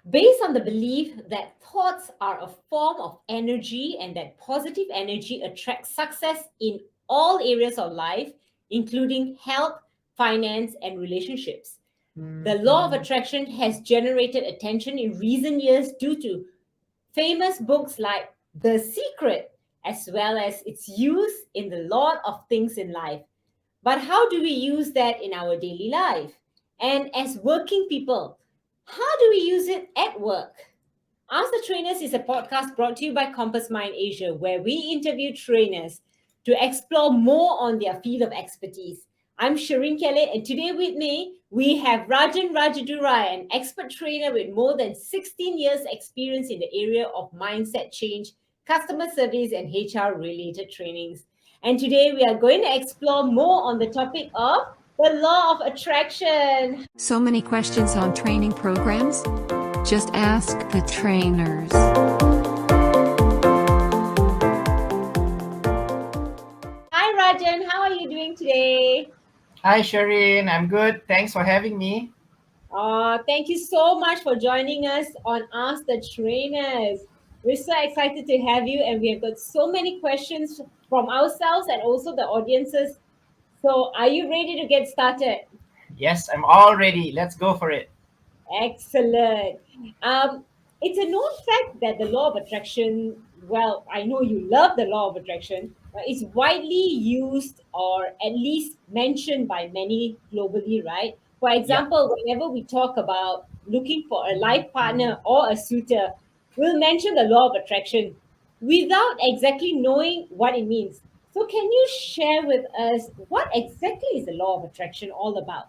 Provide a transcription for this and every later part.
based on the belief that thoughts are a form of energy and that positive energy attracts success in all areas of life, including health, finance, and relationships. The law of attraction has generated attention in recent years due to famous books like The Secret, as well as its use in the lot of things in life. But how do we use that in our daily life? And as working people, how do we use it at work? Ask the Trainers is a podcast brought to you by Compass Mind Asia, where we interview trainers to explore more on their field of expertise. I'm Shireen Kelly, and today with me, we have Rajan Rajadurai, an expert trainer with more than 16 years' experience in the area of mindset change, customer service, and HR related trainings. And today, we are going to explore more on the topic of the law of attraction. So many questions on training programs? Just ask the trainers. Hi, Rajan. How are you doing today? Hi, Shireen. I'm good. Thanks for having me. Thank you so much for joining us on Ask the Trainers. We're so excited to have you, and we have got so many questions from ourselves and also the audiences. So, are you ready to get started? Yes, I'm all ready. Let's go for it. Excellent. Um, it's a known fact that the law of attraction, well, I know you love the law of attraction, is widely used or at least mentioned by many globally, right? For Yeah. example, whenever we talk about looking for a life partner or a suitor, we'll mention the law of attraction without exactly knowing what it means. So, can you share with us what exactly is the law of attraction all about?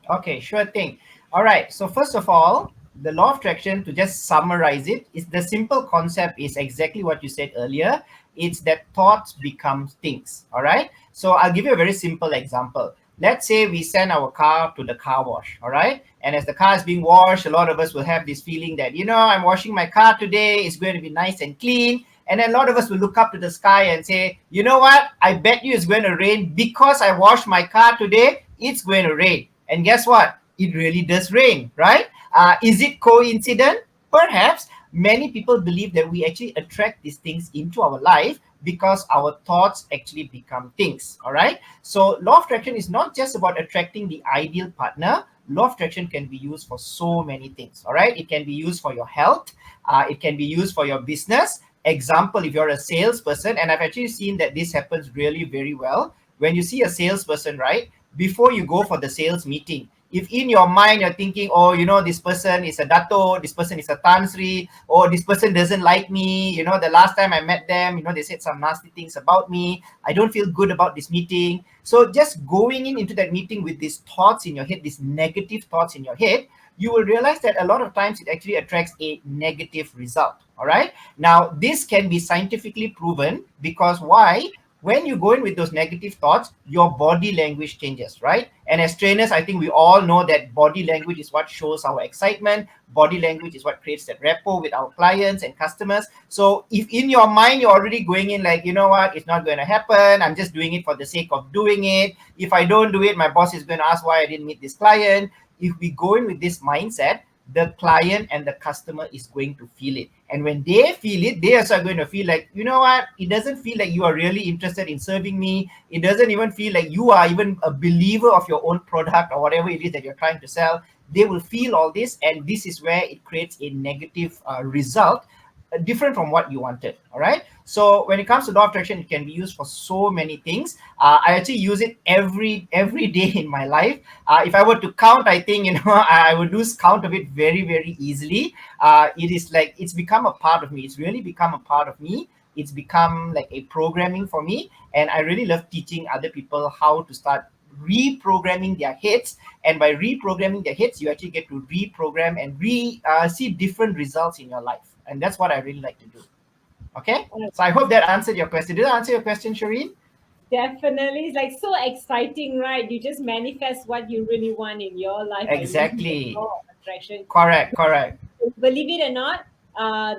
Okay, sure thing. All right. So first of all, the law of attraction, to just summarize it, is the simple concept is exactly what you said earlier. It's that thoughts become things. All right. So I'll give you a very simple example. Let's say we send our car to the car wash. All right. And as the car is being washed, a lot of us will have this feeling that, I'm washing my car today. It's going to be nice and clean. And then a lot of us will look up to the sky and say, you know what? I bet you it's going to rain because I washed my car today. It's going to rain. And guess what? It really does rain, right? Is it coincident? Perhaps. Many people believe that we actually attract these things into our life because our thoughts actually become things. All right. So law of attraction is not just about attracting the ideal partner. Law of attraction can be used for so many things. All right. It can be used for your health. It can be used for your business. Example, if you're a salesperson, and I've actually seen that this happens really very well. When you see a salesperson, right, before you go for the sales meeting, if in your mind you're thinking, oh, this person is a dato, this person is a tansri, or this person doesn't like me, the last time I met them, they said some nasty things about me, I don't feel good about this meeting. So just going into that meeting with these thoughts in your head, these negative thoughts in your head, you will realize that a lot of times it actually attracts a negative result. All right. Now, this can be scientifically proven because why? When you go in with those negative thoughts, your body language changes, right? And as trainers, I think we all know that body language is what shows our excitement. Body language is what creates that rapport with our clients and customers. So if in your mind, you're already going in like, you know what, it's not going to happen. I'm just doing it for the sake of doing it. If I don't do it, my boss is going to ask why I didn't meet this client. If we go in with this mindset, the client and the customer is going to feel it. And when they feel it, they also are going to feel like, you know what, it doesn't feel like you are really interested in serving me. It doesn't even feel like you are even a believer of your own product or whatever it is that you're trying to sell. They will feel all this, and this is where it creates a negative result, different from what you wanted. All right. So when it comes to law of attraction, it can be used for so many things. I actually use it every day in my life. If I were to count, I think I would lose count of it very easily. It is like it's become a part of me. It's really become a part of me. It's become like a programming for me, and I really love teaching other people how to start reprogramming their heads. And by reprogramming their heads, you actually get to reprogram and see different results in your life, and that's what I really like to do. Okay, so I hope that answered your question. Did I answer your question, Shireen? Definitely. It's like so exciting, right? You just manifest what you really want in your life by using the Exactly. law of attraction. Correct. Believe it or not,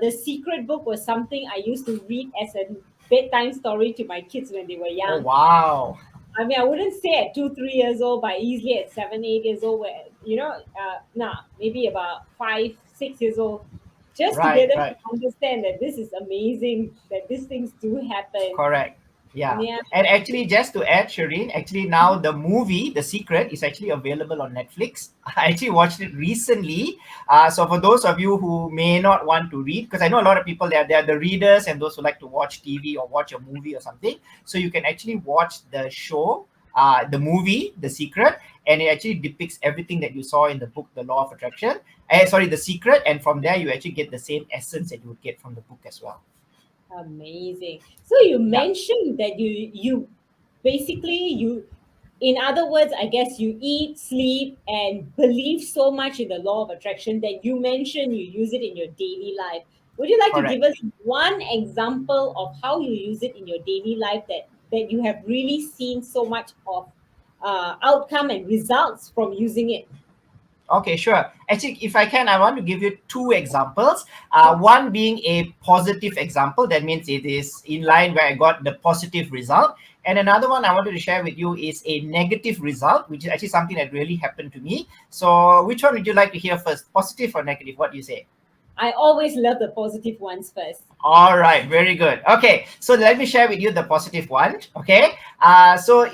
The Secret book was something I used to read as a bedtime story to my kids when they were Oh, young. wow. I mean, I wouldn't say at 2, 3 years old, but easily at 7, 8 years old, where maybe about 5, 6 years old, just to get Right, them to right. understand that this is amazing, that these things do happen. Correct. Yeah. Yeah. And actually, just to add, Shireen, actually now the movie, The Secret, is actually available on Netflix. I actually watched it recently. So for those of you who may not want to read, because I know a lot of people, they're the readers and those who like to watch TV or watch a movie or something. So you can actually watch the show, the movie, The Secret, and it actually depicts everything that you saw in the book, The Law of Attraction. Sorry, The Secret. And from there, you actually get the same essence that you would get from the book as well. Amazing. So you Yeah, mentioned that you basically you in other words, I guess you eat, sleep, and believe so much in the law of attraction that you mentioned you use it in your daily life. Would you like to correct. give us one example of how you use it in your daily life that you have really seen so much of outcome and results from using it? Okay, sure. Actually, if I can, I want to give you two examples. Sure. One being a positive example, that means it is in line where I got the positive result. And another one I wanted to share with you is a negative result, which is actually something that really happened to me. So, which one would you like to hear first, positive or negative? What do you say? I always love the positive ones first. All right, very good. Okay, so let me share with you the positive one. Okay,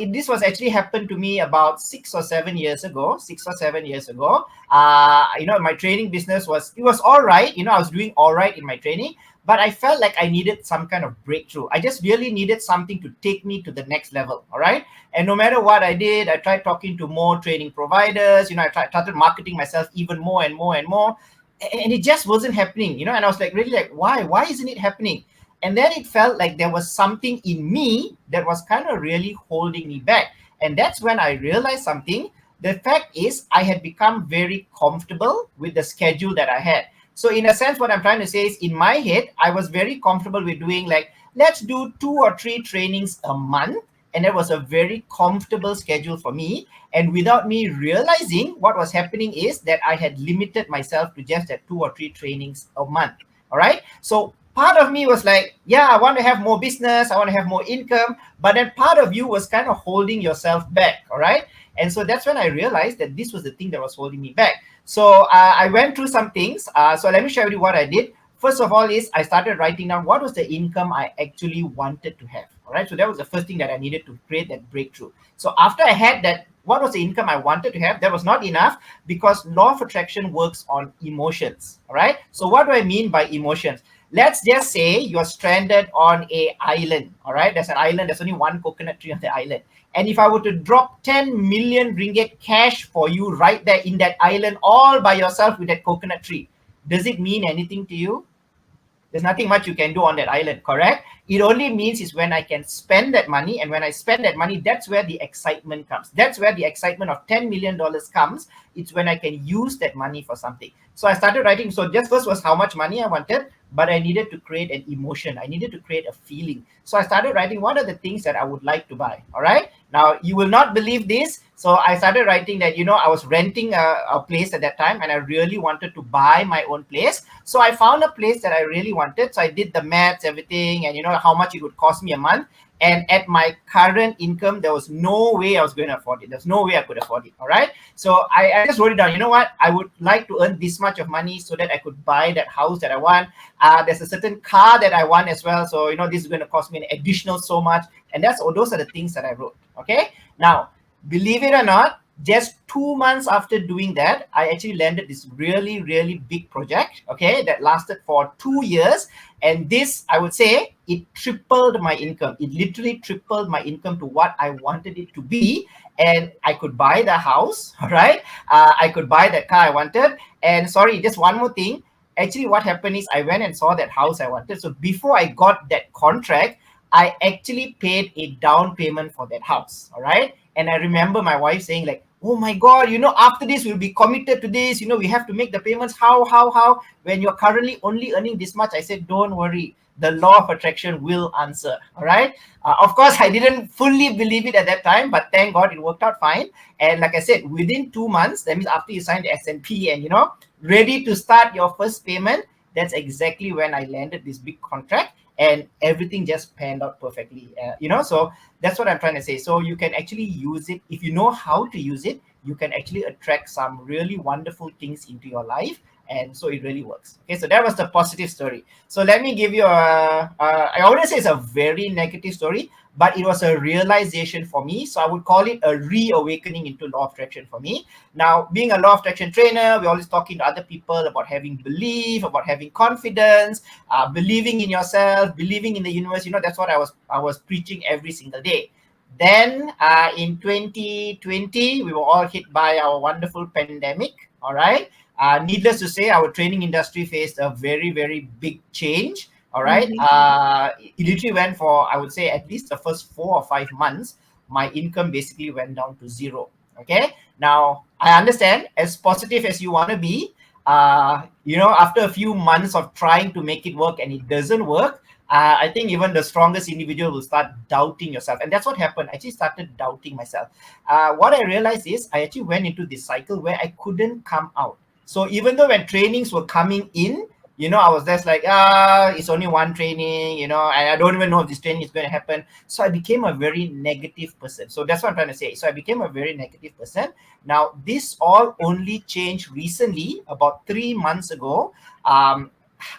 this was actually happened to me about 6 or 7 years ago. 6 or 7 years ago, my training business was all right. I was doing all right in my training, but I felt like I needed some kind of breakthrough. I just really needed something to take me to the next level. All right, and no matter what I did, I tried talking to more training providers. Started marketing myself even more and more and more, and it just wasn't happening. And I was like, really, like, why isn't it happening? And then it felt like there was something in me that was kind of really holding me back. And that's when I realized something. The fact is, I had become very comfortable with the schedule that I had. So in a sense, what I'm trying to say is, in my head, I was very comfortable with doing, like, let's do 2 or 3 trainings a month. And that was a very comfortable schedule for me. And without me realizing, what was happening is that I had limited myself to just that 2 or 3 trainings a month. All right. So part of me was like, yeah, I want to have more business, I want to have more income. But then part of you was kind of holding yourself back. All right. And so that's when I realized that this was the thing that was holding me back. So I went through some things. So let me share with you what I did. First of all is I started writing down what was the income I actually wanted to have. All right. So that was the first thing that I needed to create that breakthrough. So after I had that, what was the income I wanted to have? That was not enough, because law of attraction works on emotions. All right. So what do I mean by emotions? Let's just say you're stranded on a island. All right. There's an island. There's only one coconut tree on the island. And if I were to drop 10 million ringgit cash for you right there in that island, all by yourself with that coconut tree, does it mean anything to you? There's nothing much you can do on that island, correct? It only means is when I can spend that money, and when I spend that money, that's where the excitement comes. That's where the excitement of $10 million comes. It's when I can use that money for something. So I started writing. So just first was how much money I wanted, but I needed to create an emotion. I needed to create a feeling. So I started writing, what are the things that I would like to buy? All right. Now, you will not believe this. So I started writing that, I was renting a place at that time, and I really wanted to buy my own place. So I found a place that I really wanted. So I did the maths, everything, and how much it would cost me a month. And at my current income, there was no way I was going to afford it. There's no way I could afford it. All right. So I just wrote it down. You know what? I would like to earn this much of money so that I could buy that house that I want. There's a certain car that I want as well. So, this is going to cost me an additional so much. And those are the things that I wrote. Okay. Now, believe it or not, just 2 months after doing that, I actually landed this really, really big project, okay, that lasted for 2 years. And this, I would say, it tripled my income. It literally tripled my income to what I wanted it to be. And I could buy the house, all right? I could buy that car I wanted. And sorry, just one more thing. Actually, what happened is I went and saw that house I wanted. So before I got that contract, I actually paid a down payment for that house, all right? And I remember my wife saying, like, oh my God, after this, we'll be committed to this. We have to make the payments. How? When you're currently only earning this much, I said, don't worry. The law of attraction will answer. All right. Of course, I didn't fully believe it at that time, but thank God it worked out fine. And like I said, within 2 months, that means after you sign the S&P and, ready to start your first payment, that's exactly when I landed this big contract. And everything just panned out perfectly. So that's what I'm trying to say. So you can actually use it if you know how to use it. you can actually attract some really wonderful things into your life. And so it really works. Okay, so that was the positive story. So let me give you I wouldn't say it's a very negative story, but it was a realization for me. So I would call it a reawakening into law of attraction for me. Now, being a law of attraction trainer, we're always talking to other people about having belief, about having confidence, believing in yourself, believing in the universe. That's what I was preaching every single day. Then in 2020, we were all hit by our wonderful pandemic. All right. Needless to say, our training industry faced a very, very big change. All right. Mhm. It literally went for, I would say, at least the first 4 or 5 months, my income basically went down to zero. Okay. Now, I understand, as positive as you want to be, after a few months of trying to make it work and it doesn't work, I think even the strongest individual will start doubting yourself. And that's what happened. I actually started doubting myself. What I realized is I actually went into this cycle where I couldn't come out. So even though when trainings were coming in, I was just like, it's only one training, and I don't even know if this training is going to happen. So I became a very negative person. So that's what I'm trying to say. So I became a very negative person. Now, this all only changed recently, about 3 months ago.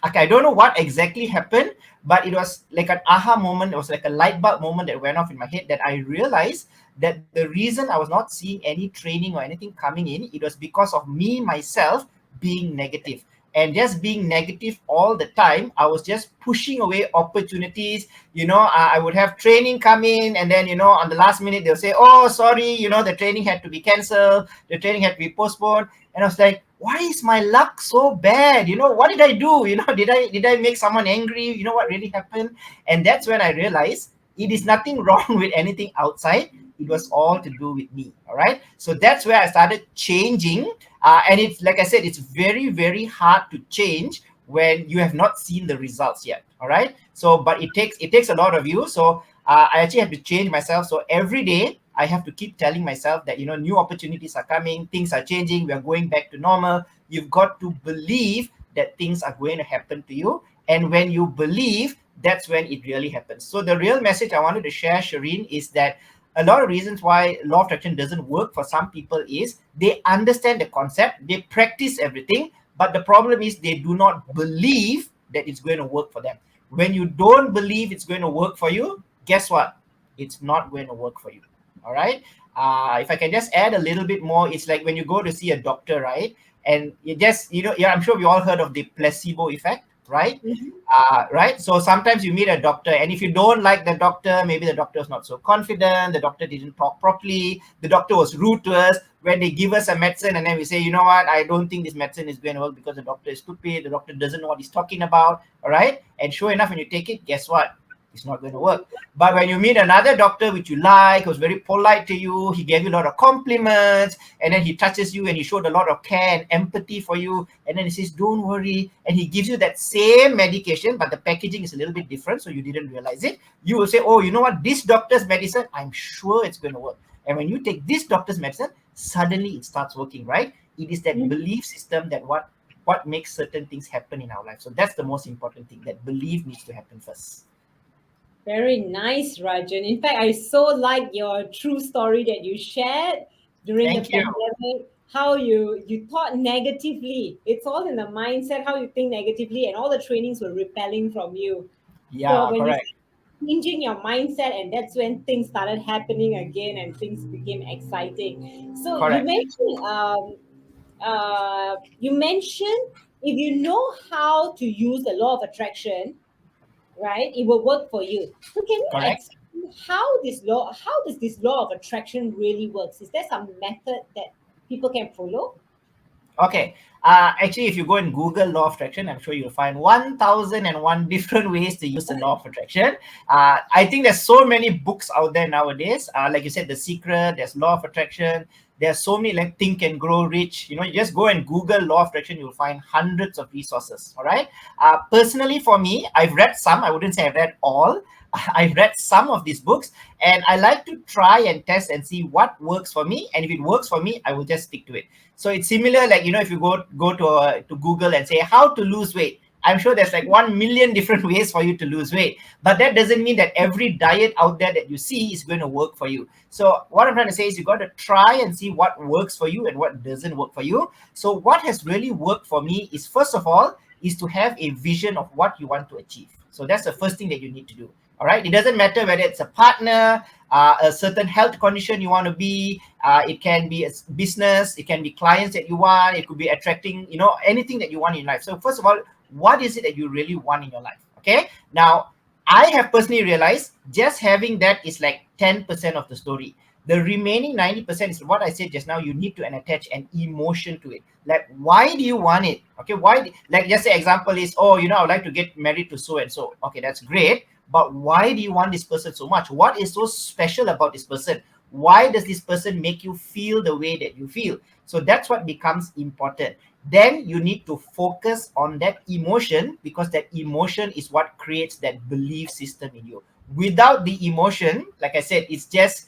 Okay, I don't know what exactly happened, but it was like an aha moment. It was like a light bulb moment that went off in my head, that I realized that the reason I was not seeing any training or anything coming in, it was because of me, myself, being negative. And just being negative all the time, I was just pushing away opportunities. I would have training come in, and then, on the last minute, they'll say, oh, sorry, the training had to be canceled, the training had to be postponed. And I was like, why is my luck so bad? What did I do? Did I make someone angry? What really happened? And that's when I realized it is nothing wrong with anything outside. It was all to do with me. All right. So that's where I started changing. And it's, like I said, it's very, very hard to change when you have not seen the results yet. All right. So, but it takes a lot of you. So I actually have to change myself. So every day I have to keep telling myself that, new opportunities are coming, things are changing, we are going back to normal. You've got to believe that things are going to happen to you. And when you believe, that's when it really happens. So the real message I wanted to share, Shireen, is that a lot of reasons why law of attraction doesn't work for some people is they understand the concept, they practice everything, but the problem is they do not believe that it's going to work for them. When you don't believe it's going to work for you, guess what? It's not going to work for you. All right. If I can just add a little bit more, it's like when you go to see a doctor, right? And yeah, I'm sure we all heard of the placebo effect, right? Mhm. Right. So sometimes you meet a doctor, and if you don't like the doctor, maybe the doctor is not so confident, the doctor didn't talk properly, the doctor was rude to us when they give us a medicine, and then we say, you know what, I don't think this medicine is going to work because the doctor is stupid, the doctor doesn't know what he's talking about. All right. And sure enough, when you take it, guess what? It's not going to work. But when you meet another doctor which you like, who's very polite to you, he gave you a lot of compliments, and then he touches you and he showed a lot of care and empathy for you, and then he says, don't worry, and he gives you that same medication, but the packaging is a little bit different, so you didn't realize it. You will say, oh, you know what, this doctor's medicine, I'm sure it's going to work. And when you take this doctor's medicine, suddenly it starts working, right? It is that Mhm. belief system that what makes certain things happen in our life. So that's the most important thing, that belief needs to happen first. Very nice, Rajan. In fact, I so like your true story that you shared during the Thank you. pandemic. How you thought negatively. It's all in the mindset. How you think negatively, and all the trainings were repelling from you. So Yeah, when you correct. started changing your mindset, and that's when things started happening again, and things became exciting. So Correct. you mentioned if you know how to use the law of attraction, right, it will work for you. So can you Correct. explain how does this law of attraction really works? Is there some method that people can follow? Okay. Actually, if you go and Google law of attraction, I'm sure you'll find 1001 different ways to use the law of attraction. I think there's so many books out there nowadays. Like you said, The Secret, there's Law of Attraction. There's so many, like Think and Grow Rich. You just go and Google law of attraction, you'll find hundreds of resources. All right. Personally, for me, I've read some. I wouldn't say I've read all. I've read some of these books, and I like to try and test and see what works for me. And if it works for me, I will just stick to it. So it's similar, like if you go to Google and say how to lose weight, I'm sure there's like 1 million different ways for you to lose weight, but that doesn't mean that every diet out there that you see is going to work for you. So what I'm trying to say is you got to try and see what works for you and what doesn't work for you. So what has really worked for me is, first of all, is to have a vision of what you want to achieve. So that's the first thing that you need to do. All right. It doesn't matter whether it's a partner, a certain health condition you want to be. It can be a business. It can be clients that you want. It could be attracting, anything that you want in life. So first of all, what is it that you really want in your life? Okay. Now, I have personally realized just having that is like 10% of the story. The remaining 90% is what I said just now. You need to attach an emotion to it. Like, why do you want it? Okay, why? Like, just say example is, oh, I would like to get married to so and so. Okay, that's great. But why do you want this person so much? What is so special about this person? Why does this person make you feel the way that you feel? So that's what becomes important. Then you need to focus on that emotion, because that emotion is what creates that belief system in you. Without the emotion, like I said, it's just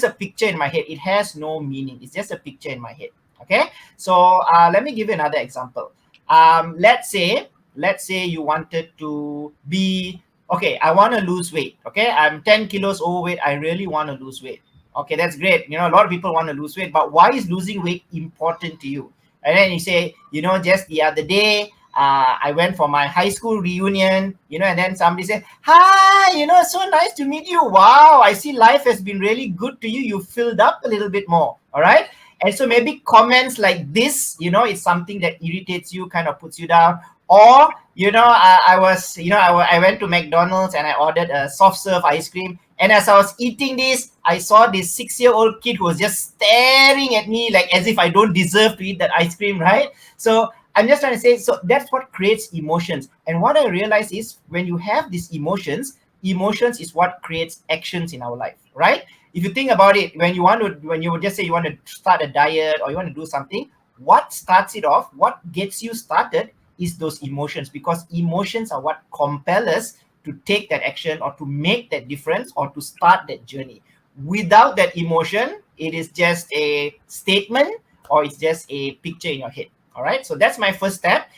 a picture in my head. It has no meaning. It's just a picture in my head. Okay. So let me give you another example. Let's say you wanted to be, okay, I want to lose weight. Okay, I'm 10 kilos overweight. I really want to lose weight. Okay, that's great. A lot of people want to lose weight, but why is losing weight important to you? And then you say, just the other day, I went for my high school reunion, and then somebody said, hi, so nice to meet you. Wow, I see life has been really good to you. You filled up a little bit more. All right. And so maybe comments like this, it's something that irritates you, kind of puts you down. Or, I went to McDonald's and I ordered a soft serve ice cream. And as I was eating this, I saw this 6-year-old kid who was just staring at me like as if I don't deserve to eat that ice cream, right? So I'm just trying to say, so that's what creates emotions. And what I realize is when you have these emotions is what creates actions in our life, right? If you think about it, when you just say you want to start a diet or you want to do something, what starts it off, what gets you started is those emotions, because emotions are what compel us to take that action or to make that difference or to start that journey. Without that emotion, it is just a statement or it's just a picture in your head. All right. So that's my first step.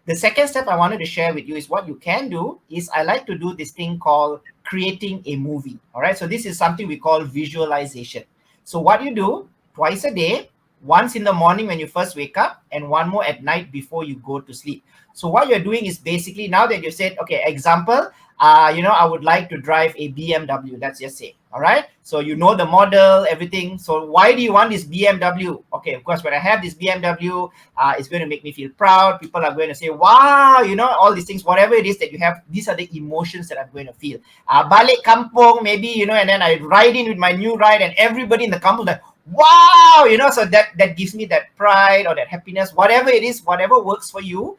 The second step I wanted to share with you is what you can do is I like to do this thing called creating a movie. All right. So this is something we call visualization. So what you do twice a day, once in the morning when you first wake up and one more at night before you go to sleep. So what you're doing is basically, now that you said, okay, example, I would like to drive a BMW, let's just say. All right. So you know the model, everything. So why do you want this BMW? Okay, of course, when I have this BMW, it's going to make me feel proud. People are going to say, wow, all these things, whatever it is that you have, these are the emotions that I'm going to feel. Balik kampung, maybe, and then I ride in with my new ride and everybody in the kampung is like, wow, so that gives me that pride or that happiness, whatever it is, whatever works for you.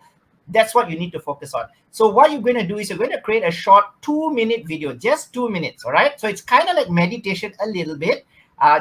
That's what you need to focus on. So what you're going to do is you're going to create a short 2-minute video, just 2 minutes. All right. So it's kind of like meditation a little bit.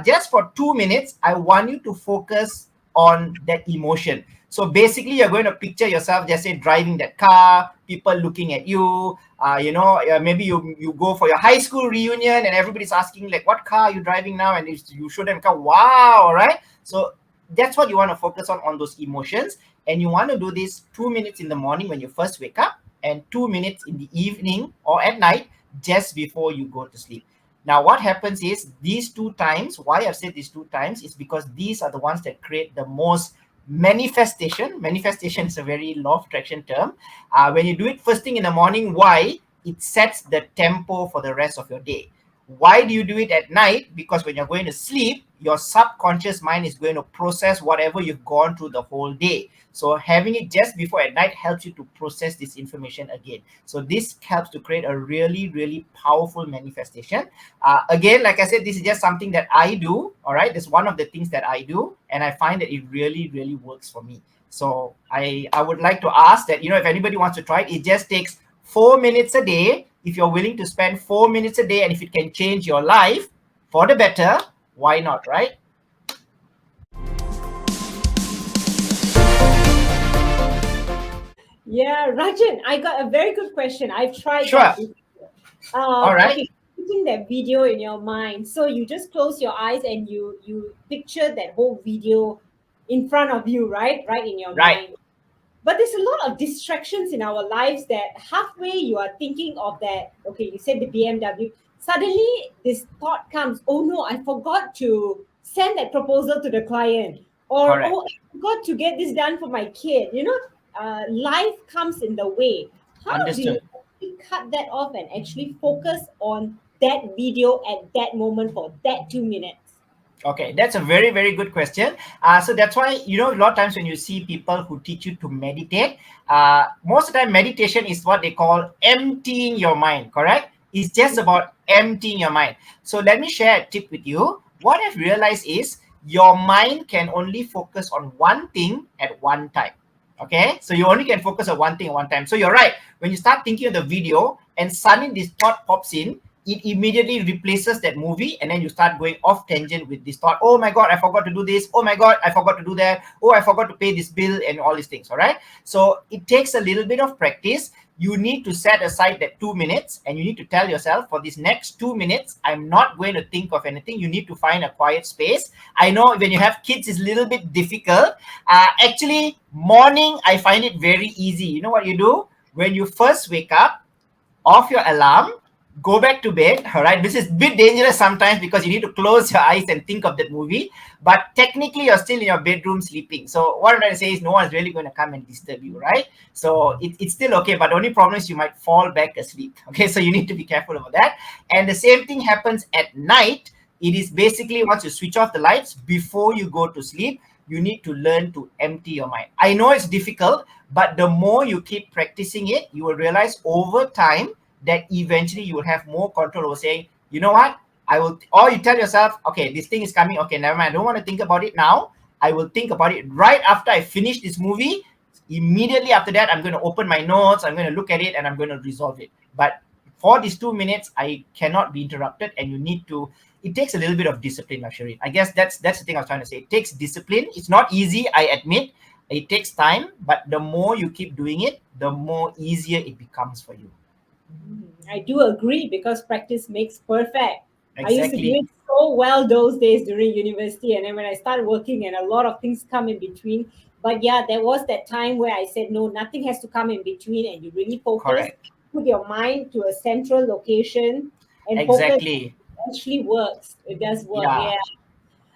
Just for 2 minutes, I want you to focus on that emotion. So basically, you're going to picture yourself, just say, driving that car, people looking at you. Maybe you go for your high school reunion and everybody's asking, like, what car are you driving now? And you show them a car. Wow. All right. So that's what you want to focus on those emotions. And you want to do this 2 minutes in the morning when you first wake up and 2 minutes in the evening or at night just before you go to sleep. Now, what happens is these 2 times, why I've said these 2 times is because these are the ones that create the most manifestation. Manifestation is a very law of attraction term. When you do it first thing in the morning, why? It sets the tempo for the rest of your day. Why do you do it at night? Because when you're going to sleep, your subconscious mind is going to process whatever you've gone through the whole day. So having it just before at night helps you to process this information again. So this helps to create a really, really powerful manifestation. Again, like I said, this is just something that I do. All right. This is one of the things that I do. And I find that it really, really works for me. So I would like to ask that, if anybody wants to try it, it just takes 4 minutes a day. If you're willing to spend 4 minutes a day and if it can change your life for the better, why not, right? Yeah, Rajan, I got a very good question. I've tried Sure. that. All right. Okay, putting that video in your mind. So you just close your eyes and you picture that whole video in front of you, right? Right in your Right. mind. But there's a lot of distractions in our lives that halfway you are thinking of that. Okay, you said the BMW. Suddenly, this thought comes, oh no, I forgot to send that proposal to the client. Or, Correct. oh, I forgot to get this done for my kid. Life comes in the way. How do you Understood. actually cut that off and actually focus on that video at that moment for that 2 minutes? Okay, that's a very, very good question. So that's why, a lot of times when you see people who teach you to meditate, most of the time meditation is what they call emptying your mind, correct? It's just about emptying your mind. So let me share a tip with you. What I've realized is your mind can only focus on one thing at one time. Okay, so you only can focus on one thing at one time. So you're right. When you start thinking of the video and suddenly this thought pops in, it immediately replaces that movie, and then you start going off tangent with this thought. Oh my god, I forgot to do this. Oh my god, I forgot to do that. Oh, I forgot to pay this bill, and all these things. All right, so it takes a little bit of practice. You need to set aside that 2 minutes, and you need to tell yourself, for these next 2 minutes I'm not going to think of anything. You need to find a quiet space. I know when you have kids it's a little bit difficult. Actually, morning I find it very easy. You know what you do? When you first wake up, off your alarm, go back to bed. All right, this is a bit dangerous sometimes because you need to close your eyes and think of that movie, but technically you're still in your bedroom sleeping. So what I'm trying to say is no one's really going to come and disturb you, right? So it's still okay, but the only problem is you might fall back asleep. Okay, so you need to be careful about that. And the same thing happens at night. It is basically once you switch off the lights before you go to sleep, you need to learn to empty your mind. I know it's difficult, but the more you keep practicing it, you will realize over time that eventually you will have more control over saying, you know what, I will, or you tell yourself, okay, this thing is coming. Okay, never mind. I don't want to think about it now. I will think about it right after I finish this movie. Immediately after that, I'm going to open my notes. I'm going to look at it and I'm going to resolve it. But for these 2 minutes, I cannot be interrupted, and you need to. It takes a little bit of discipline, Shireen. I guess that's the thing I was trying to say. It takes discipline. It's not easy, I admit. It takes time, but the more you keep doing it, the more easier it becomes for you. I do agree because practice makes perfect. I used to do Exactly. it so well those days during university, and then when I started working, and a lot of things come in between. But yeah, there was that time where I said, no, nothing has to come in between, and you really focus, Correct. put your mind to a central location, and focus. Exactly. It actually works. It does work. Yeah.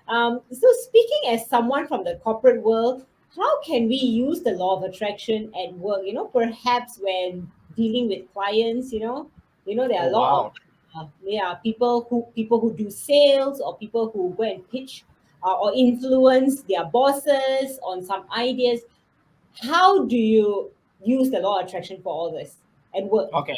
Yeah. So, speaking as someone from the corporate world, how can we use the law of attraction at work? Perhaps when dealing with clients, there are Oh a lot of wow. people who do sales, or people who go and pitch or influence their bosses on some ideas. How do you use the law of attraction for all this at work? Okay.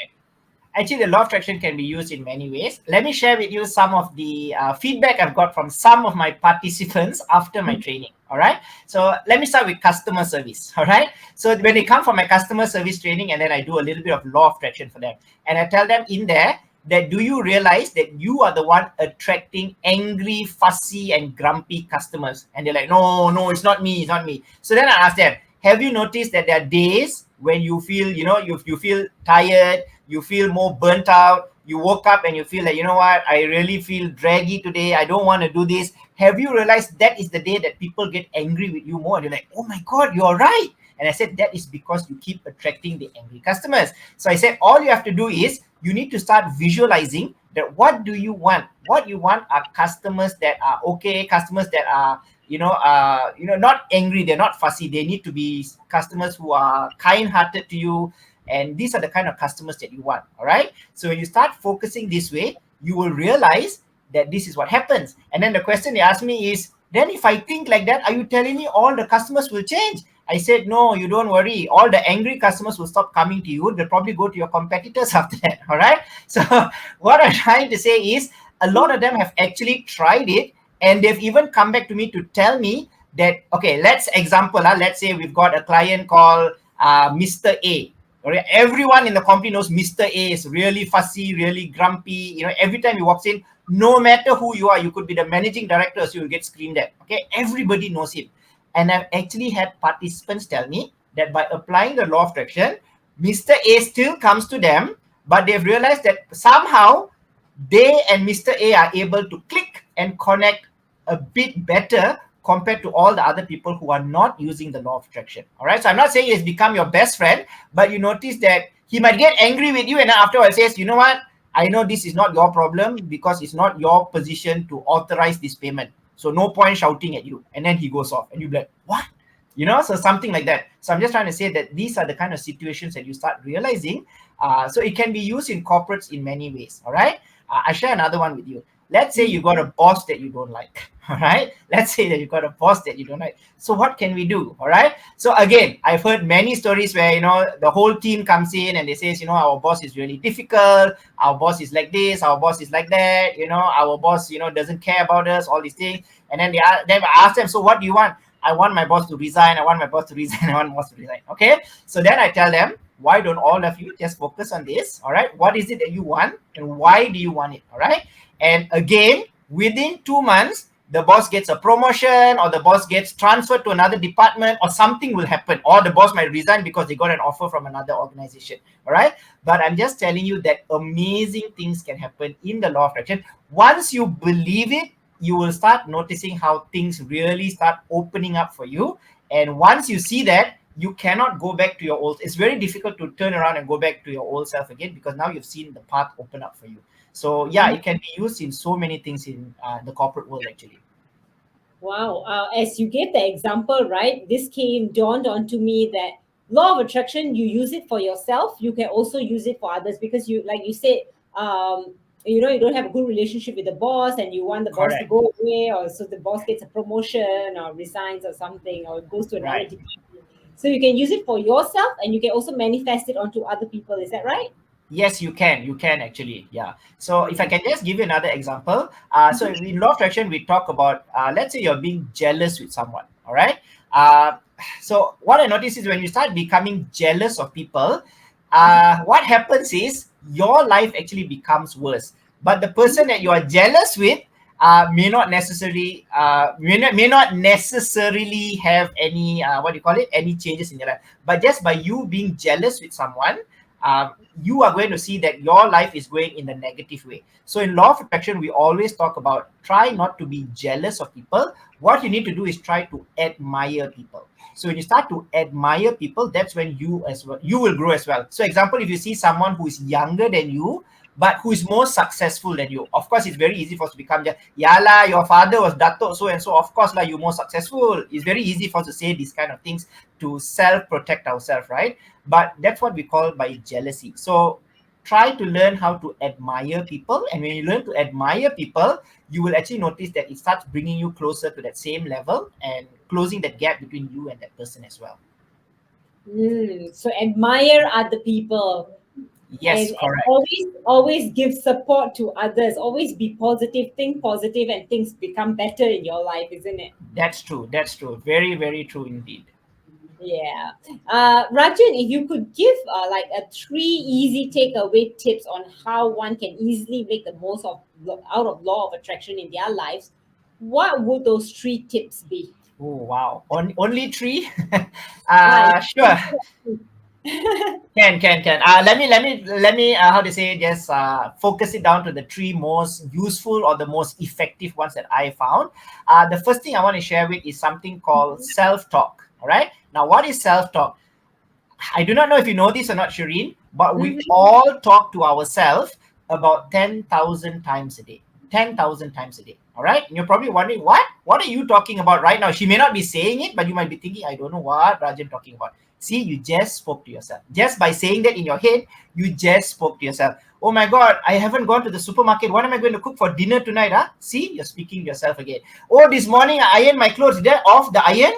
Actually, the law of attraction can be used in many ways. Let me share with you some of the feedback I've got from some of my participants after my training. All right. So let me start with customer service. All right. So when they come for my customer service training, and then I do a little bit of law of attraction for them, and I tell them in there that, do you realize that you are the one attracting angry, fussy, and grumpy customers? And they're like, no, no, it's not me, it's not me. So then I ask them, have you noticed that there are days when you feel, you feel tired, you feel more burnt out, you woke up and you feel like, you know what, I really feel draggy today, I don't want to do this. Have you realized that is the day that people get angry with you more? And you're like, oh my god, you're right. And I said, that is because you keep attracting the angry customers. So I said, all you have to do is you need to start visualizing that what do you want. What you want are customers that are okay, customers that are not angry, they're not fussy. They need to be customers who are kind-hearted to you, and these are the kind of customers that you want. All right, so when you start focusing this way, you will realize that this is what happens. And then the question they ask me is, then if I think like that, are you telling me all the customers will change? I said, no, you don't worry. All the angry customers will stop coming to you. They'll probably go to your competitors after that. All right. So what I'm trying to say is, a lot of them have actually tried it, and they've even come back to me to tell me that, okay, let's say we've got a client called Mr. A. All right? Everyone in the company knows Mr. A is really fussy, really grumpy. Every time he walks in, no matter who you are, you could be the managing director, so you'll get screamed at. Okay, everybody knows him. And I've actually had participants tell me that by applying the law of attraction, Mr. A still comes to them, but they've realized that somehow they and Mr. A are able to click and connect a bit better compared to all the other people who are not using the law of attraction. All right. So I'm not saying it's become your best friend, but you notice that he might get angry with you and then afterwards says, you know what? I know this is not your problem because it's not your position to authorize this payment. So no point shouting at you. And then he goes off and you be like, what? You know, so something like that. So I'm just trying to say that these are the kind of situations that you start realizing. So it can be used in corporates in many ways. All right. I share another one with you. Let's say you got a boss that you don't like. All right. Let's say that you got a boss that you don't like. So what can we do? All right. So again, I've heard many stories where, you know, the whole team comes in and they say, you know, our boss is really difficult. Our boss is like this. Our boss is like that. You know, our boss, you know, doesn't care about us, all these things. And then then I ask them, so what do you want? I want my boss to resign. I want my boss to resign. I want my boss to resign. Okay. So then I tell them, why don't all of you just focus on this? All right. What is it that you want and why do you want it? All right. And again, within 2 months, the boss gets a promotion or the boss gets transferred to another department or something will happen, or the boss might resign because they got an offer from another organization. All right. But I'm just telling you that amazing things can happen in the law of attraction. Once you believe it, you will start noticing how things really start opening up for you. And once you see that, you cannot go back to your old. It's very difficult to turn around and go back to your old self again because now you've seen the path open up for you. So yeah, it can be used in so many things in the corporate world actually. Wow. As you gave the example, right, this dawned onto me that law of attraction, you use it for yourself, you can also use it for others because you, like you said, you know, you don't have a good relationship with the boss and you want the boss to Correct. go away, or so the boss gets a promotion or resigns or something or goes to another Right. department. So you can use it for yourself and you can also manifest it onto other people. Is that right? Yes, you can. You can actually. Yeah. So if I can just give you another example. So in law of attraction, we talk about, let's say you're being jealous with someone. All right. So what I notice is when you start becoming jealous of people, what happens is your life actually becomes worse. But the person that you are jealous with may not necessarily may not necessarily have any what do you call it, any changes in your life. But just by you being jealous with someone, you are going to see that your life is going in the negative way. So in law of attraction, we always talk about try not to be jealous of people. What you need to do is try to admire people. So when you start to admire people, that's when you as well, you will grow as well. So example, if you see someone who is younger than you, but who is more successful than you, of course, it's very easy for us to become just, yeah lah, your father was Datuk so and so, of course lah, you're more successful. It's very easy for us to say these kind of things to self-protect ourselves, right? But that's what we call by jealousy. So try to learn how to admire people. And when you learn to admire people, you will actually notice that it starts bringing you closer to that same level and closing that gap between you and that person as well. So admire other people Yes, and correct. always give support to others. Always be positive, think positive, and things become better in your life, isn't it? That's true. That's true. Very, very true indeed. Yeah. Rajan, if you could give like a three easy takeaway tips on how one can easily make the most of out of law of attraction in their lives, what would those three tips be? Oh, wow. Only three? Ah, Sure. Can. Let me. How to say? Just focus it down to the three most useful or the most effective ones that I found. The first thing I want to share with is something called self-talk. All right. Now, what is self-talk? I do not know if you know this or not, Shireen, but we all talk to ourselves about 10,000 times a day. 10,000 times a day. All right. And you're probably wondering, what? What are you talking about right now? She may not be saying it, but you might be thinking, I don't know what Rajan talking about. See, you just spoke to yourself. Just by saying that in your head, you just spoke to yourself. Oh my God, I haven't gone to the supermarket. What am I going to cook for dinner tonight? Huh? See, you're speaking to yourself again. Oh, this morning I ironed my clothes. Did I off the iron?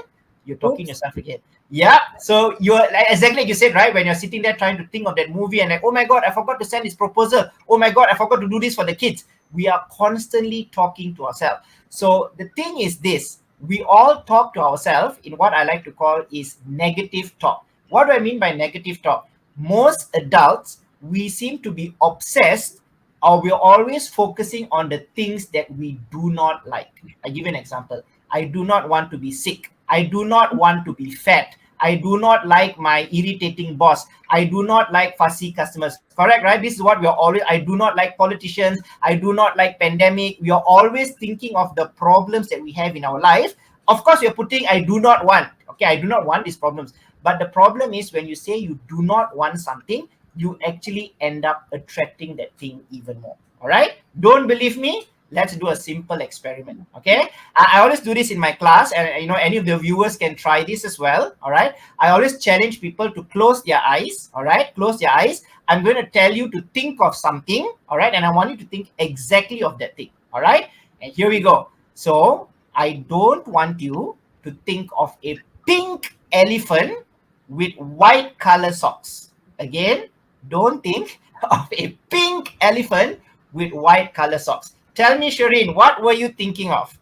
You're talking to yourself again. Yeah. So you're exactly like you said, right? When you're sitting there trying to think of that movie and like, oh my God, I forgot to send this proposal. Oh my God, I forgot to do this for the kids. We are constantly talking to ourselves. So the thing is this, we all talk to ourselves in what I like to call is negative talk. What do I mean by negative talk? Most adults, we seem to be obsessed or we're always focusing on the things that we do not like. I give you an example. I do not want to be sick. I do not want to be fat. I do not like my irritating boss. I do not like fussy customers. Correct, right? This is what we are always. I do not like politicians. I do not like pandemic. We are always thinking of the problems that we have in our life Of course, you're putting I do not want. Okay, I do not want these problems. But the problem is when you say you do not want something, you actually end up attracting that thing even more. All right. Don't believe me? Let's do a simple experiment. Okay. I always do this in my class, and any of the viewers can try this as well. All right. I always challenge people to close their eyes. All right. Close their eyes. I'm going to tell you to think of something. All right. And I want you to think exactly of that thing. All right. And here we go. So I don't want you to think of a pink elephant with white color socks. Again, don't think of a pink elephant with white color socks. Tell me, Shireen, what were you thinking of?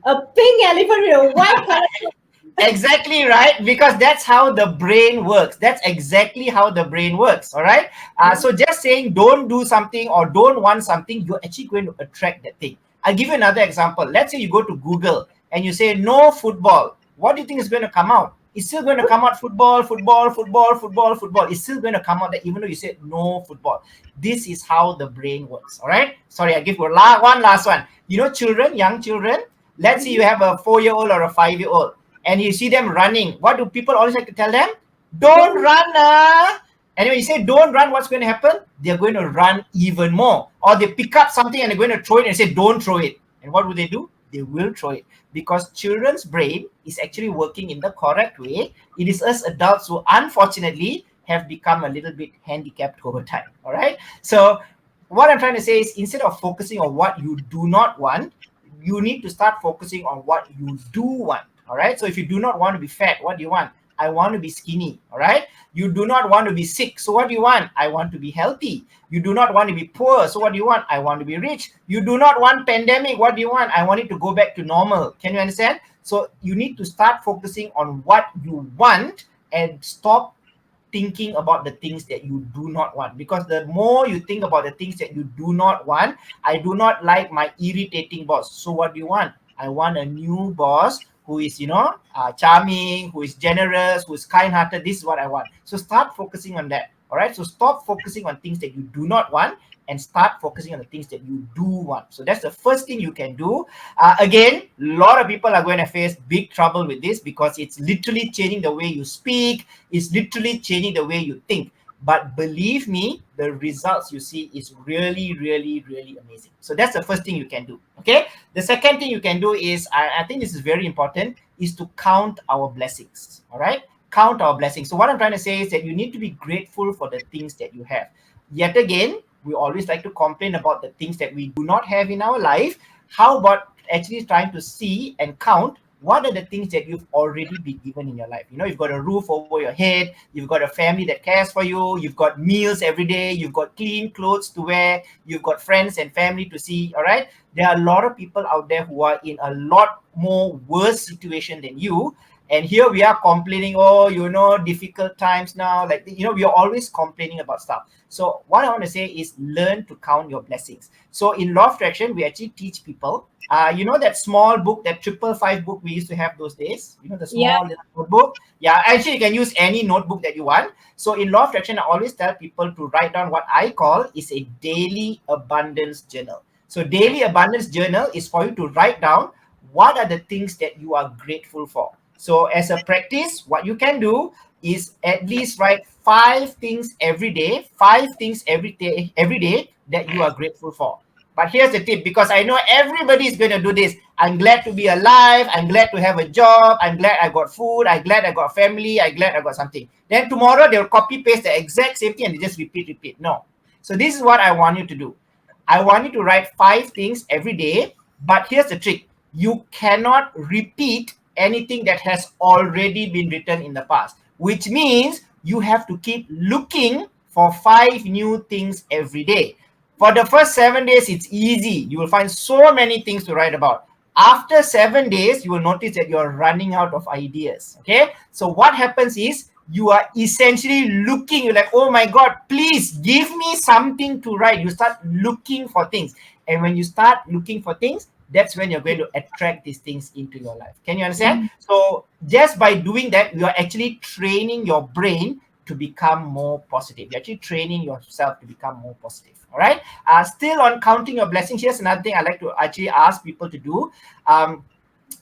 A pink elephant with a white color. Exactly right, because that's how the brain works. That's exactly how the brain works. All right. So just saying don't do something or don't want something, you're actually going to attract that thing. I'll give you another example. Let's say you go to Google and you say no football. What do you think is going to come out? It's still going to come out football, football, football, football, football. It's still going to come out that even though you said no football. This is how the brain works. All right. Sorry, I give you one last one. Children, young children. Let's say you have a 4-year-old or a 5-year-old, and you see them running. What do people always like to tell them? Don't run. And when you say don't run, what's going to happen? They're going to run even more. Or they pick up something and they're going to throw it and say don't throw it. And what will they do? They will throw it, because children's brain is actually working in the correct way. It is us adults who unfortunately have become a little bit handicapped over time. All right. So what I'm trying to say is, instead of focusing on what you do not want, you need to start focusing on what you do want. All right. So if you do not want to be fat, what do you want? I want to be skinny. All right. You do not want to be sick. So what do you want? I want to be healthy. You do not want to be poor. So what do you want? I want to be rich. You do not want pandemic. What do you want? I want it to go back to normal. Can you understand? So you need to start focusing on what you want and stop thinking about the things that you do not want, because the more you think about the things that you do not want, I do not like my irritating boss. So what do you want? I want a new boss who is charming, who is generous, who is kind-hearted. This is what I want. So start focusing on that. All right. So stop focusing on things that you do not want and start focusing on the things that you do want. So that's the first thing you can do. Again, a lot of people are going to face big trouble with this, because it's literally changing the way you speak. It's literally changing the way you think. But believe me, the results you see is really, really, really amazing. So that's the first thing you can do. Okay. The second thing you can do is, I think this is very important, is to count our blessings. All right. Count our blessings. So what I'm trying to say is that you need to be grateful for the things that you have. Yet again, we always like to complain about the things that we do not have in our life. How about actually trying to see and count what are the things that you've already been given in your life? You've got a roof over your head, you've got a family that cares for you, you've got meals every day, you've got clean clothes to wear, you've got friends and family to see. All right. There are a lot of people out there who are in a lot more worse situation than you. And here we are complaining, difficult times now. We are always complaining about stuff. So what I want to say is, learn to count your blessings. So in Law of Attraction, we actually teach people, that small book, that 555 book we used to have those days, the small little notebook. Yeah, actually you can use any notebook that you want. So in Law of Attraction, I always tell people to write down what I call is a daily abundance journal. So daily abundance journal is for you to write down what are the things that you are grateful for. So as a practice, what you can do is at least write 5 things every day, 5 things every day that you are grateful for. But here's the tip, because I know everybody is going to do this. I'm glad to be alive. I'm glad to have a job. I'm glad I got food. I'm glad I got family. I'm glad I got something. Then tomorrow they'll copy paste the exact same thing and they just repeat. No. So this is what I want you to do. I want you to write 5 things every day. But here's the trick. You cannot repeat anything that has already been written in the past, which means you have to keep looking for 5 new things every day. For the first 7 days, it's easy. You will find so many things to write about. After 7 days, you will notice that you're running out of ideas. Okay. So what happens is, you are essentially looking, you're like, oh my God, please give me something to write. You start looking for things. And when you start looking for things, that's when you're going to attract these things into your life. Can you understand? So just by doing that, you are actually training your brain to become more positive. You're actually training yourself to become more positive. All right. Still on counting your blessings, here's another thing I like to actually ask people to do.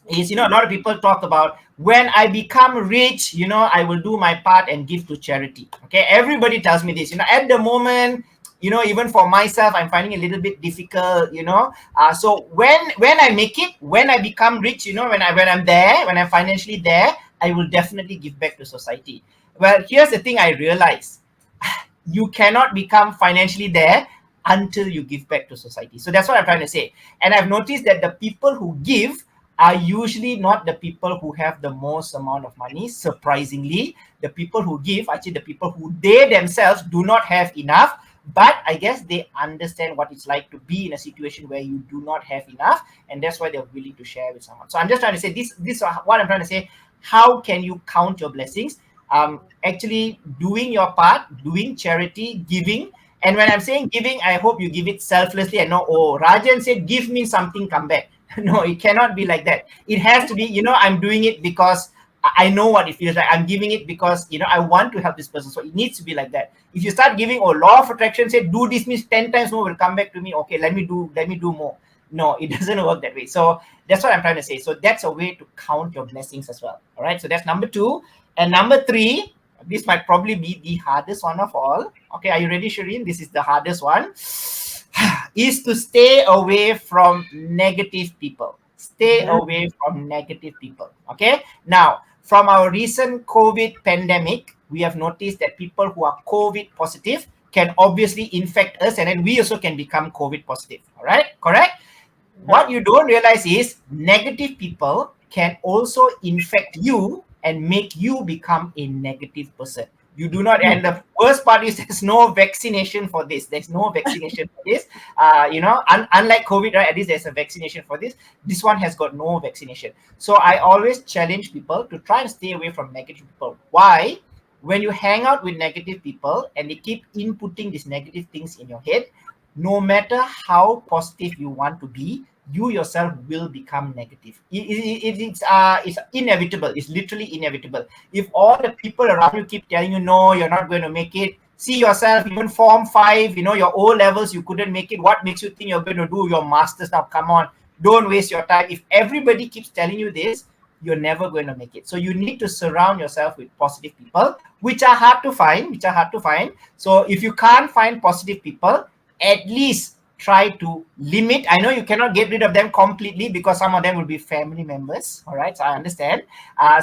is, a lot of people talk about, when I become rich, I will do my part and give to charity. Okay, everybody tells me this. At the moment, even for myself, I'm finding it a little bit difficult. So when I make it, when I become rich, when I'm there, when I'm financially there, I will definitely give back to society. Well, here's the thing I realize: you cannot become financially there until you give back to society. So that's what I'm trying to say. And I've noticed that the people who give are usually not the people who have the most amount of money. Surprisingly, the people who give, actually the people who they themselves do not have enough, but I guess they understand what it's like to be in a situation where you do not have enough, and that's why they're willing to share with someone. So I'm just trying to say this is what I'm trying to say. How can you count your blessings? Actually doing your part, doing charity, giving. And when I'm saying giving, I hope you give it selflessly and not, oh, Rajan said, give me something, come back. No, it cannot be like that. It has to be, I'm doing it because I know what it feels like. I'm giving it because, I want to help this person. So it needs to be like that. If you start giving, oh, law of attraction said, do this means 10 times more will come back to me. Okay, let me do more. No, it doesn't work that way. So that's what I'm trying to say. So that's a way to count your blessings as well. All right. So that's number 2. And number 3, this might probably be the hardest one of all. Okay, are you ready, Shireen? This is the hardest one. Is to stay away from negative people. Stay away from negative people. Okay. Now, from our recent COVID pandemic, we have noticed that people who are COVID positive can obviously infect us, and then we also can become COVID positive. All right. Correct? What you don't realize is negative people can also infect you and make you become a negative person. You do not, and the worst part is there's no vaccination for this. There's no vaccination for this. Unlike COVID, right? At least there's a vaccination for this. This one has got no vaccination. So I always challenge people to try and stay away from negative people. Why? When you hang out with negative people and they keep inputting these negative things in your head, no matter how positive you want to be, you yourself will become negative. It's inevitable. It's literally inevitable. If all the people around you keep telling you, no, you're not going to make it, see yourself, even Form 5, your O levels, you couldn't make it. What makes you think you're going to do your masters now? Come on, don't waste your time. If everybody keeps telling you this, you're never going to make it. So you need to surround yourself with positive people, which are hard to find. So if you can't find positive people, at least try to limit. I know you cannot get rid of them completely because some of them will be family members. All right, so I understand.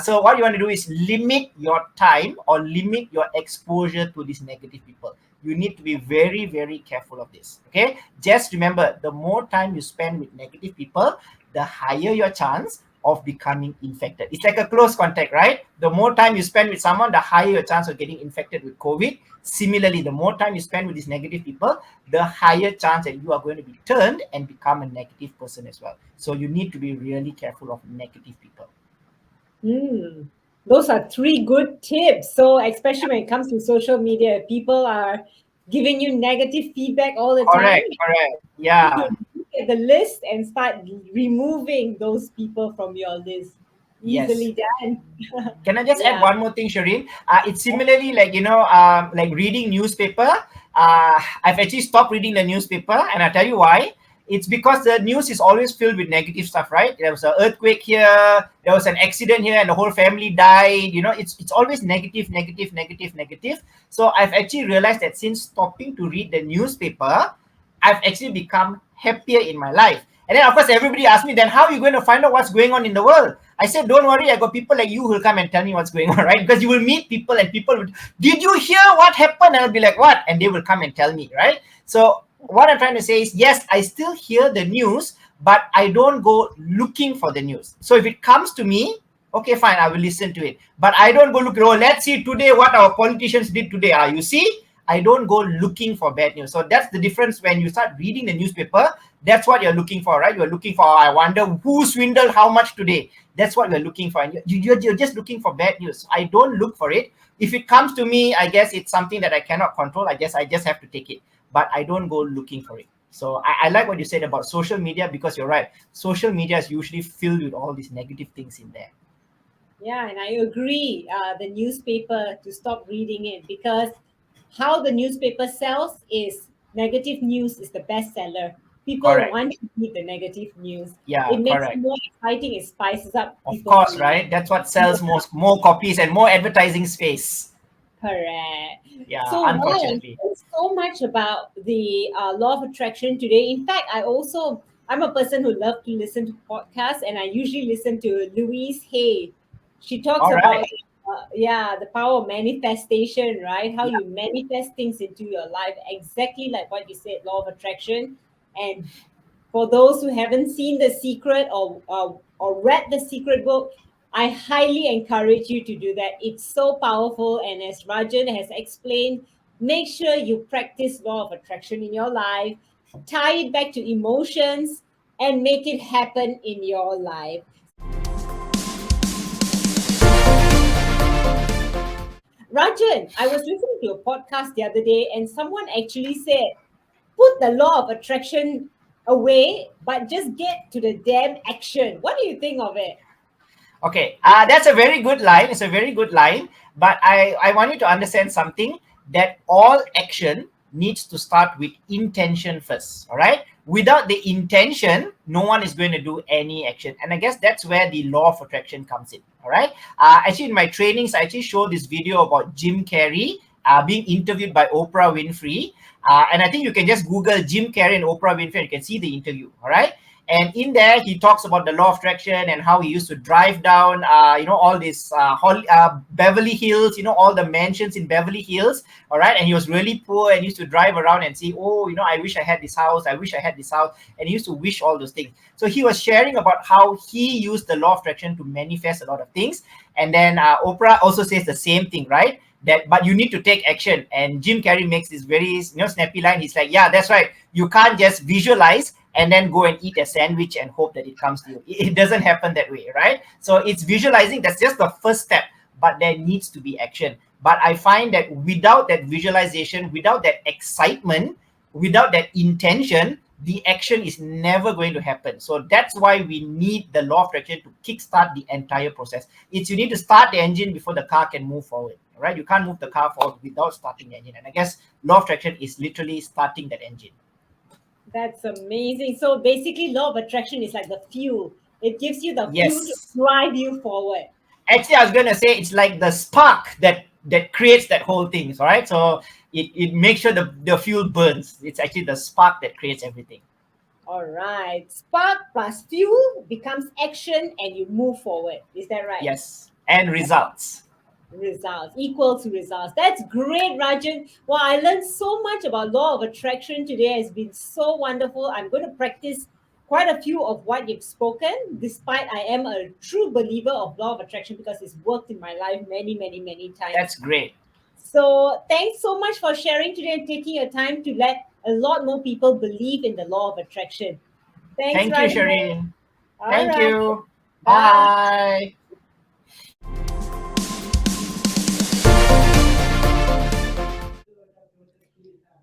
So what you want to do is limit your time or limit your exposure to these negative people. You need to be very, very careful of this. Okay, just remember, the more time you spend with negative people, the higher your chance of becoming infected. It's like a close contact, right? The more time you spend with someone, the higher your chance of getting infected with COVID. Similarly, the more time you spend with these negative people, the higher chance that you are going to be turned and become a negative person as well. So you need to be really careful of negative people. Those are 3 good tips. So especially when it comes to social media, people are giving you negative feedback all the time. Correct. Yeah. Look at the list and start removing those people from your list. Yes. Easily done. Can I just add Yeah. one more thing, Shireen? It's similarly like, like reading newspaper. I've actually stopped reading the newspaper, and I'll tell you why. It's because the news is always filled with negative stuff, right? There was an earthquake here, there was an accident here, and the whole family died. It's always negative, negative, negative, negative. So I've actually realized that since stopping to read the newspaper, I've actually become happier in my life. And then, of course, everybody asked me, then how are you going to find out what's going on in the world? I said, don't worry, I got people like you who will come and tell me what's going on, right? Because you will meet people and people will, did you hear what happened? And I'll be like, what? And they will come and tell me, right? So what I'm trying to say is, yes, I still hear the news, but I don't go looking for the news. So if it comes to me, okay, fine, I will listen to it. But I don't go look, oh, let's see today what our politicians did today. You see? I don't go looking for bad news. So that's the difference when you start reading the newspaper. That's what you're looking for, right? You're looking for, I wonder who swindled how much today. That's what we're looking for. And you're just looking for bad news. I don't look for it. If it comes to me, I guess it's something that I cannot control. I guess I just have to take it. But I don't go looking for it. So I like what you said about social media, because you're right. Social media is usually filled with all these negative things in there. Yeah, and I agree. The newspaper, to stop reading it, because how the newspaper sells is negative news is the bestseller. people Correct. want to read the negative news. Yeah, It makes it correct. more exciting. It spices up Of people's course, lives. right? That's what sells more copies and more advertising space. Correct. Yeah, So while I'm unfortunately. saying so much about the law of attraction today, in fact, I'm a person who loves to listen to podcasts, and I usually listen to Louise Hay. She talks All right. about the power of manifestation, right? How you manifest things into your life, exactly like what you said, law of attraction. And for those who haven't seen The Secret or read The Secret book, I highly encourage you to do that. It's so powerful. And as Rajan has explained, make sure you practice law of attraction in your life, tie it back to emotions, and make it happen in your life. Rajan, I was listening to a podcast the other day, and someone actually said, put the law of attraction away, but just get to the damn action. What do you think of it? Okay, that's a very good line. It's a very good line. But I want you to understand something, that all action needs to start with intention first. All right. Without the intention, no one is going to do any action. And I guess that's where the law of attraction comes in. All right. Actually, in my trainings, I actually show this video about Jim Carrey being interviewed by Oprah Winfrey. And I think you can just Google Jim Carrey and Oprah Winfrey and you can see the interview. All right. And in there he talks about the law of attraction and how he used to drive down all these Beverly Hills, all the mansions in Beverly Hills. All right. And he was really poor and used to drive around and see, oh, I wish I had this house, I wish I had this house. And he used to wish all those things. So he was sharing about how he used the law of attraction to manifest a lot of things. And then Oprah also says the same thing, right? That, but you need to take action. And Jim Carrey makes this very snappy line. He's like, yeah, that's right, you can't just visualize and then go and eat a sandwich and hope that it comes to you. It doesn't happen that way, right? So it's visualizing, that's just the first step, but there needs to be action. But I find that without that visualization, without that excitement, without that intention, the action is never going to happen. So that's why we need the law of attraction to kickstart the entire process. It's, you need to start the engine before the car can move forward, right? You can't move the car forward without starting the engine. And I guess law of attraction is literally starting that engine. That's amazing. So basically, law of attraction is like the fuel. It gives you the fuel to Yes. drive you forward. Actually, I was going to say it's like the spark that creates that whole thing. All right. So it makes sure the fuel burns. It's actually the spark that creates everything. All right. Spark plus fuel becomes action and you move forward. Is that right? Yes. And results. Results equal to results. That's great, Rajan. Well, I learned so much about law of attraction today. It's been so wonderful. I'm going to practice quite a few of what you've spoken, despite I am a true believer of law of attraction because it's worked in my life many, many, many times. That's great. So thanks so much for sharing today and taking your time to let a lot more people believe in the law of attraction. Thanks, Thank you, Rajan. Shireen. All Thank right. you. Bye. Bye.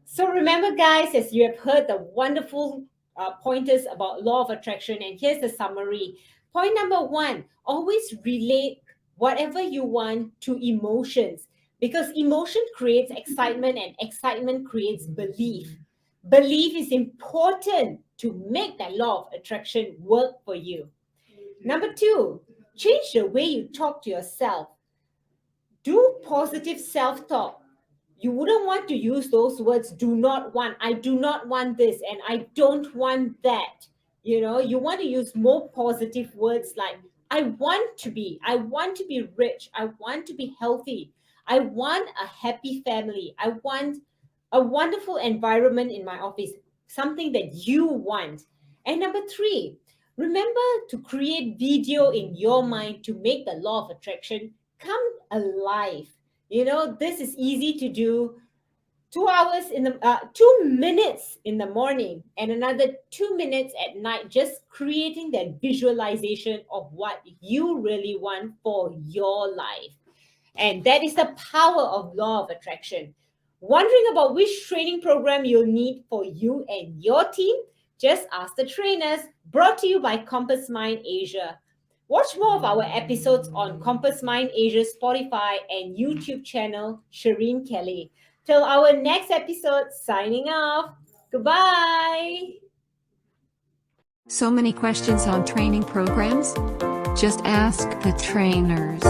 So remember, guys, as you have heard the wonderful pointers about law of attraction, and here's the summary. Point number one: always relate whatever you want to emotions, because emotion creates excitement, and excitement creates belief. Belief is important to make that law of attraction work for you. Number two: change the way you talk to yourself. Do positive self talk. You wouldn't want to use those words, do not want, I do not want this, and I don't want that. You want to use more positive words like, I want to be rich, I want to be healthy, I want a happy family, I want a wonderful environment in my office, something that you want. And number three, remember to create video in your mind to make the law of attraction come alive. This is easy to do. 2 hours 2 minutes in the morning and another 2 minutes at night, just creating that visualization of what you really want for your life. And that is the power of law of attraction. Wondering about which training program you'll need for you and your team? Just ask the trainers. Brought to you by Compass Mind Asia. Watch more of our episodes on Compass Mind Asia Spotify and YouTube channel, Shireen Kelly. Till our next episode, signing off. Goodbye. So many questions on training programs? Just ask the trainers.